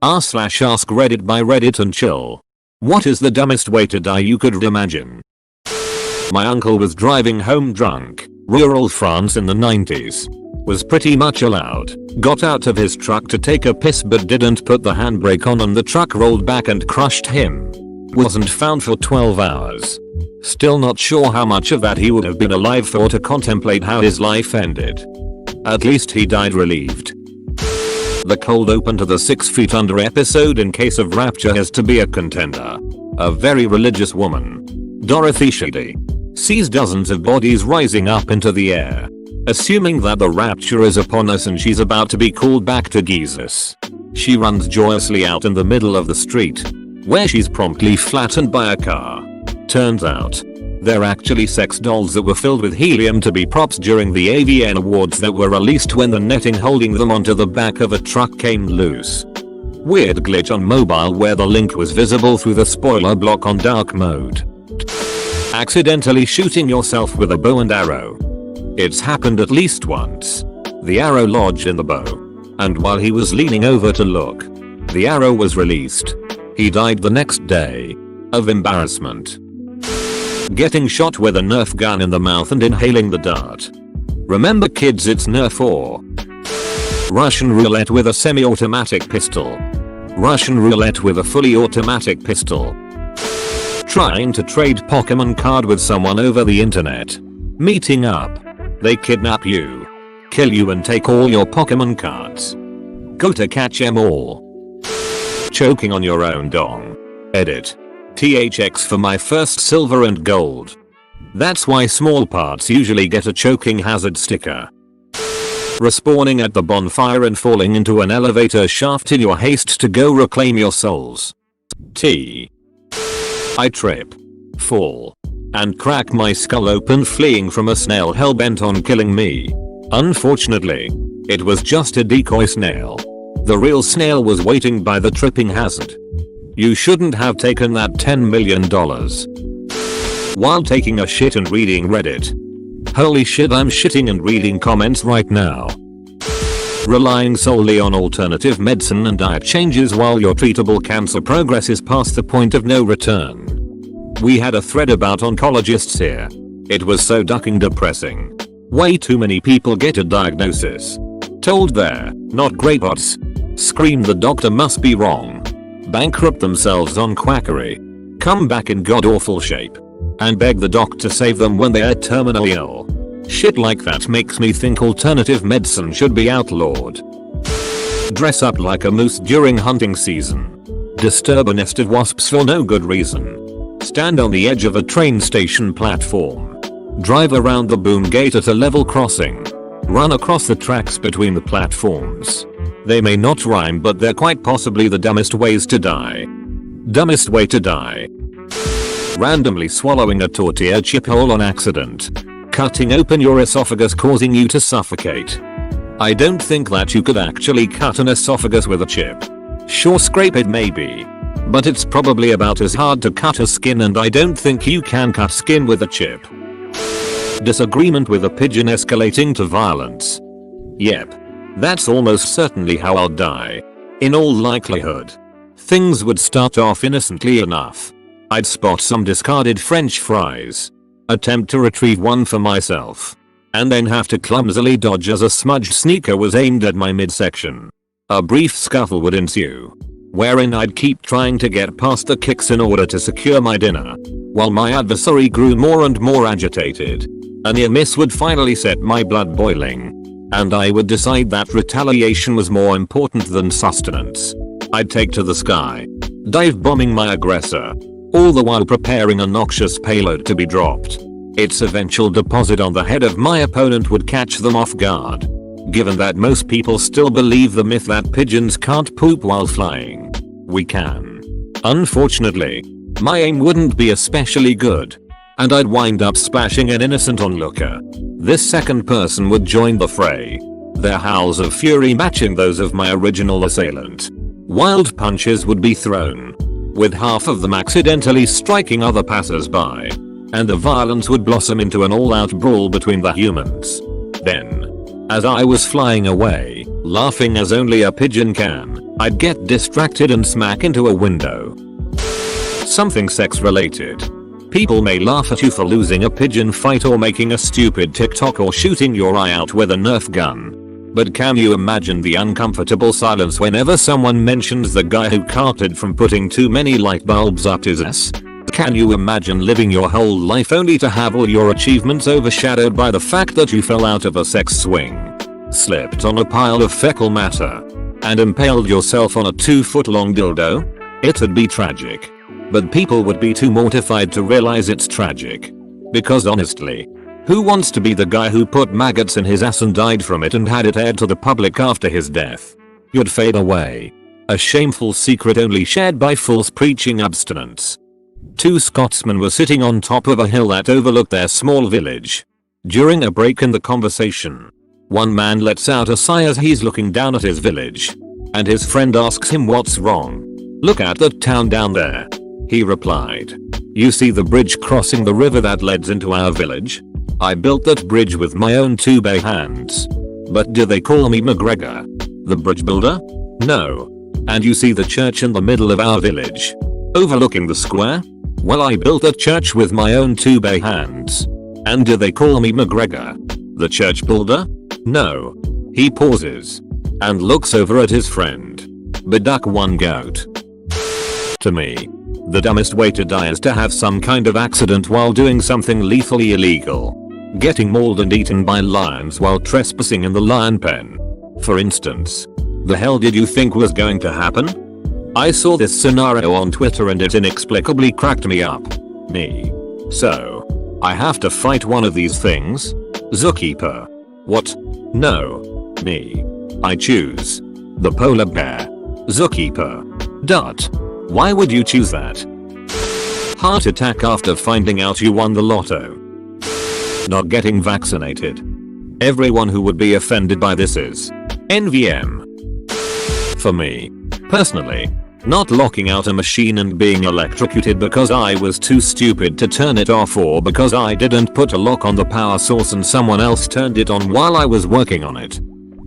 r/Askreddit by Reddit and chill. What is the dumbest way to die you could imagine? My uncle was driving home drunk, rural France in the 90s. Was pretty much allowed, got out of his truck to take a piss but didn't put the handbrake on and the truck rolled back and crushed him. Wasn't found for 12 hours. Still not sure how much of that he would have been alive for to contemplate how his life ended. At least he died relieved. The cold open to the 6 Feet Under episode in case of rapture has to be a contender. A very religious woman, Dorothy Sheedy, sees dozens of bodies rising up into the air. Assuming that the rapture is upon us and she's about to be called back to Jesus. She runs joyously out in the middle of the street, where she's promptly flattened by a car. Turns out, they're actually sex dolls that were filled with helium to be props during the AVN awards that were released when the netting holding them onto the back of a truck came loose. Weird glitch on mobile where the link was visible through the spoiler block on dark mode. Accidentally shooting yourself with a bow and arrow. It's happened at least once. The arrow lodged in the bow, and while he was leaning over to look, the arrow was released. He died the next day. Of embarrassment. Getting shot with a Nerf gun in the mouth and inhaling the dart. Remember kids, it's Nerf or Russian roulette with a semi-automatic pistol. Russian roulette with a fully automatic pistol. Trying to trade Pokemon card with someone over the internet. Meeting up. They kidnap you, kill you and take all your Pokemon cards. Go to catch 'em all. Choking on your own dong. Edit. THX for my first silver and gold. That's why small parts usually get a choking hazard sticker. Respawning at the bonfire and falling into an elevator shaft in your haste to go reclaim your souls. T. I trip, fall, and crack my skull open fleeing from a snail hellbent on killing me. Unfortunately, it was just a decoy snail. The real snail was waiting by the tripping hazard. You shouldn't have taken that $10 million. While taking a shit and reading Reddit. Holy shit, I'm shitting and reading comments right now. Relying solely on alternative medicine and diet changes while your treatable cancer progresses past the point of no return. We had a thread about oncologists here. It was so ducking depressing. Way too many people get a diagnosis. Told they're not great odds. Scream the doctor must be wrong. Bankrupt themselves on quackery. Come back in god-awful shape. And beg the doc to save them when they're terminally ill. Shit like that makes me think alternative medicine should be outlawed. Dress up like a moose during hunting season. Disturb a nest of wasps for no good reason. Stand on the edge of a train station platform. Drive around the boom gate at a level crossing. Run across the tracks between the platforms. They may not rhyme, but they're quite possibly the dumbest ways to die. Dumbest way to die. Randomly swallowing a tortilla chip whole on accident. Cutting open your esophagus causing you to suffocate. I don't think that you could actually cut an esophagus with a chip. Sure, scrape it maybe. But it's probably about as hard to cut as skin, and I don't think you can cut skin with a chip. Disagreement with a pigeon escalating to violence. Yep. That's almost certainly how I'll die. In all likelihood. Things would start off innocently enough. I'd spot some discarded French fries. Attempt to retrieve one for myself. And then have to clumsily dodge as a smudged sneaker was aimed at my midsection. A brief scuffle would ensue. Wherein I'd keep trying to get past the kicks in order to secure my dinner. While my adversary grew more and more agitated. A near miss would finally set my blood boiling. And I would decide that retaliation was more important than sustenance. I'd take to the sky. Dive bombing my aggressor. All the while preparing a noxious payload to be dropped. Its eventual deposit on the head of my opponent would catch them off guard. Given that most people still believe the myth that pigeons can't poop while flying. We can. Unfortunately, my aim wouldn't be especially good. And I'd wind up splashing an innocent onlooker. This second person would join the fray. Their howls of fury matching those of my original assailant. Wild punches would be thrown, with half of them accidentally striking other passers-by. And the violence would blossom into an all-out brawl between the humans. Then, as I was flying away, laughing as only a pigeon can, I'd get distracted and smack into a window. Something sex related. People may laugh at you for losing a pigeon fight or making a stupid TikTok or shooting your eye out with a Nerf gun. But can you imagine the uncomfortable silence whenever someone mentions the guy who carted from putting too many light bulbs up his ass? Can you imagine living your whole life only to have all your achievements overshadowed by the fact that you fell out of a sex swing, slipped on a pile of fecal matter, and impaled yourself on a 2-foot-long dildo? It'd be tragic. But people would be too mortified to realize it's tragic. Because honestly, who wants to be the guy who put maggots in his ass and died from it and had it aired to the public after his death? You'd fade away. A shameful secret only shared by false preaching abstinence. 2 Scotsmen were sitting on top of a hill that overlooked their small village. During a break in the conversation, one man lets out a sigh as he's looking down at his village. And his friend asks him what's wrong. "Look at that town down there," he replied. "You see the bridge crossing the river that leads into our village? I built that bridge with my own 2 bare hands. But do they call me McGregor, the bridge builder? No. And you see the church in the middle of our village, overlooking the square? Well, I built that church with my own 2 bare hands. And do they call me McGregor, the church builder? No." He pauses and looks over at his friend. "Beduck one goat." To me, the dumbest way to die is to have some kind of accident while doing something lethally illegal. Getting mauled and eaten by lions while trespassing in the lion pen, for instance. The hell did you think was going to happen? I saw this scenario on Twitter and it inexplicably cracked me up. Me. So, I have to fight one of these things? Zookeeper. What? No. Me. I choose the polar bear. Zookeeper. Dot. Why would you choose that? Heart attack after finding out you won the lotto. Not getting vaccinated. Everyone who would be offended by this is NVM. For me, personally, not locking out a machine and being electrocuted because I was too stupid to turn it off or because I didn't put a lock on the power source and someone else turned it on while I was working on it.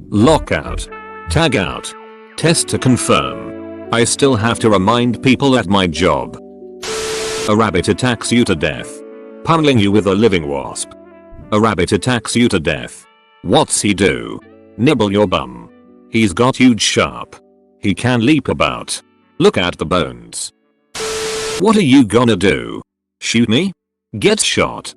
Lockout. Tag out. Test to confirm. I still have to remind people at my job. A rabbit attacks you to death, pummeling you with a living wasp. A rabbit attacks you to death. What's he do? Nibble your bum. He's got huge sharp. He can leap about. Look at the bones. What are you gonna do? Shoot me? Get shot.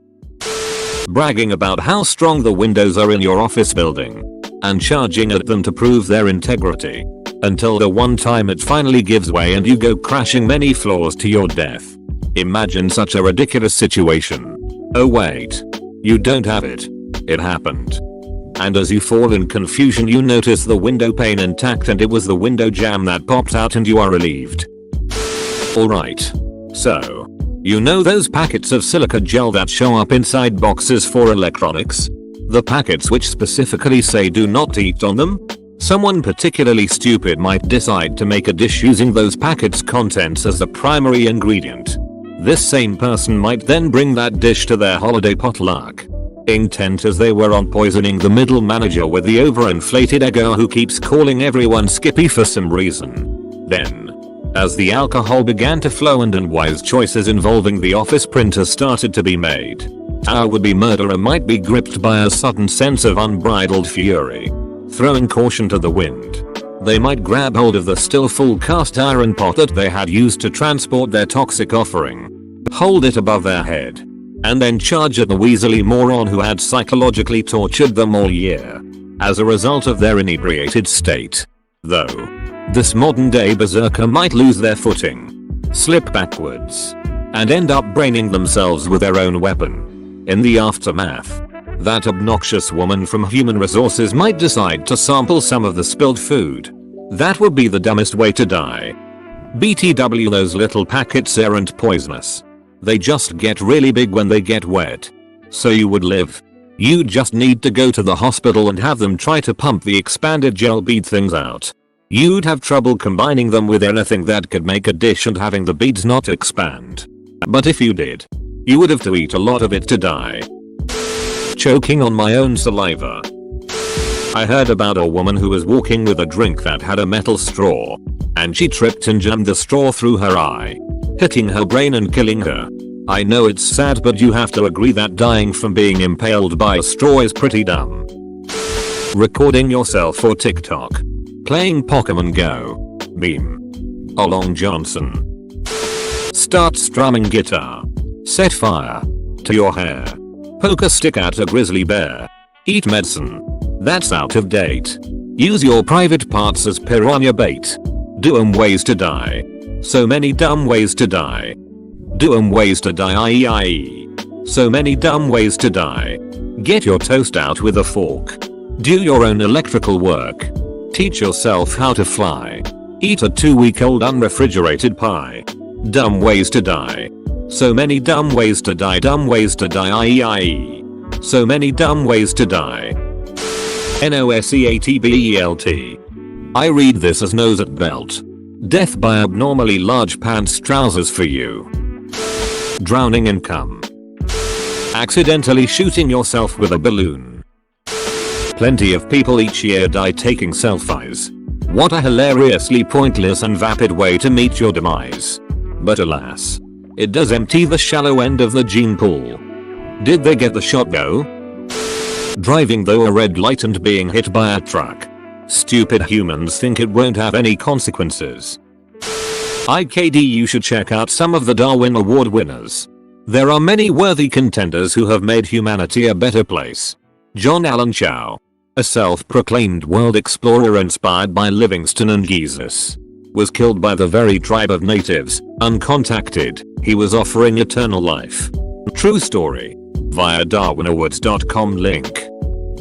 Bragging about how strong the windows are in your office building and charging at them to prove their integrity. Until the one time it finally gives way and you go crashing many floors to your death. Imagine such a ridiculous situation. Oh wait. You don't have it. It happened. And as you fall in confusion you notice the window pane intact and it was the window jamb that popped out and you are relieved. Alright. So, you know those packets of silica gel that show up inside boxes for electronics? The packets which specifically say do not eat on them? Someone particularly stupid might decide to make a dish using those packets' contents as the primary ingredient. This same person might then bring that dish to their holiday potluck, intent as they were on poisoning the middle manager with the overinflated ego who keeps calling everyone Skippy for some reason. Then, as the alcohol began to flow and unwise choices involving the office printer started to be made, our would-be murderer might be gripped by a sudden sense of unbridled fury. Throwing caution to the wind, they might grab hold of the still full cast iron pot that they had used to transport their toxic offering, hold it above their head, and then charge at the weaselly moron who had psychologically tortured them all year as a result of their inebriated state. Though, this modern day berserker might lose their footing, slip backwards, and end up braining themselves with their own weapon. In the aftermath, that obnoxious woman from Human Resources might decide to sample some of the spilled food. That would be the dumbest way to die. BTW, those little packets aren't poisonous. They just get really big when they get wet. So you would live. You just need to go to the hospital and have them try to pump the expanded gel bead things out. You'd have trouble combining them with anything that could make a dish and having the beads not expand. But if you did, you would have to eat a lot of it to die. Choking on my own saliva. I heard about a woman who was walking with a drink that had a metal straw. And she tripped and jammed the straw through her eye, hitting her brain and killing her. I know it's sad, but you have to agree that dying from being impaled by a straw is pretty dumb. Recording yourself for TikTok. Playing Pokemon Go. Meme. Olong Johnson. Start strumming guitar. Set fire to your hair. Poke a stick at a grizzly bear. Eat medicine. That's out of date. Use your private parts as piranha bait. Do ways to die. So many dumb ways to die. Do ways to die ie. So many dumb ways to die. Get your toast out with a fork. Do your own electrical work. Teach yourself how to fly. Eat a 2-week-old unrefrigerated pie. Dumb ways to die. So many dumb ways to die. Dumb ways to die ie. So many dumb ways to die. NOSEATBELT. I read this as nose at belt. Death by abnormally large pants trousers for you. Drowning in cum. Accidentally shooting yourself with a balloon. Plenty of people each year die taking selfies. What a hilariously pointless and vapid way to meet your demise. But alas, it does empty the shallow end of the gene pool. Did they get the shot though? Driving through a red light and being hit by a truck. Stupid humans think it won't have any consequences. IKD, you should check out some of the Darwin Award winners. There are many worthy contenders who have made humanity a better place. John Allen Chow, a self-proclaimed world explorer inspired by Livingstone and Jesus, was killed by the very tribe of natives. Uncontacted, he was offering eternal life. True story. Via darwinawards.com link.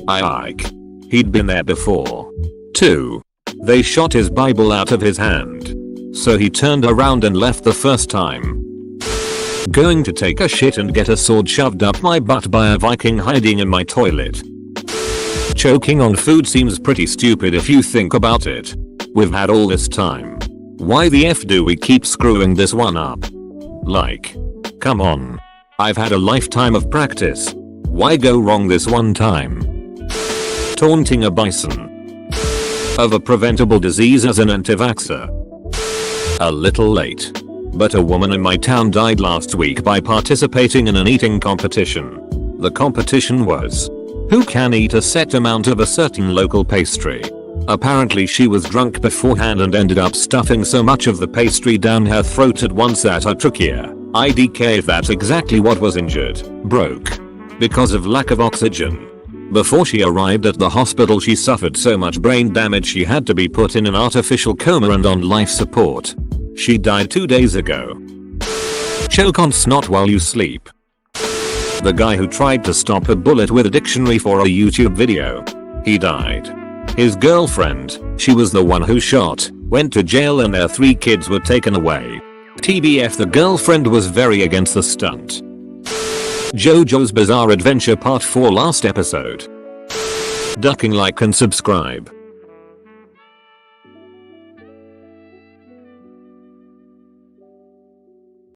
Ike. He'd been there before. 2. They shot his Bible out of his hand. So he turned around and left the first time. Going to take a shit and get a sword shoved up my butt by a Viking hiding in my toilet. Choking on food seems pretty stupid if you think about it. We've had all this time. Why the F do we keep screwing this one up? Like, come on. I've had a lifetime of practice. Why go wrong this one time? Taunting a bison. Of a preventable disease as an anti-vaxxer. A little late. But a woman in my town died last week by participating in an eating competition. The competition was, who can eat a set amount of a certain local pastry. Apparently she was drunk beforehand and ended up stuffing so much of the pastry down her throat at once that her trachea, IDK if that's exactly what was injured, broke. Because of lack of oxygen. Before she arrived at the hospital she suffered so much brain damage she had to be put in an artificial coma and on life support. She died 2 days ago. Choke on snot while you sleep. The guy who tried to stop a bullet with a dictionary for a YouTube video. He died. His girlfriend, she was the one who shot, went to jail and their 3 kids were taken away. TBF, the girlfriend was very against the stunt. JoJo's Bizarre Adventure Part 4 last episode. Ducking, like and subscribe.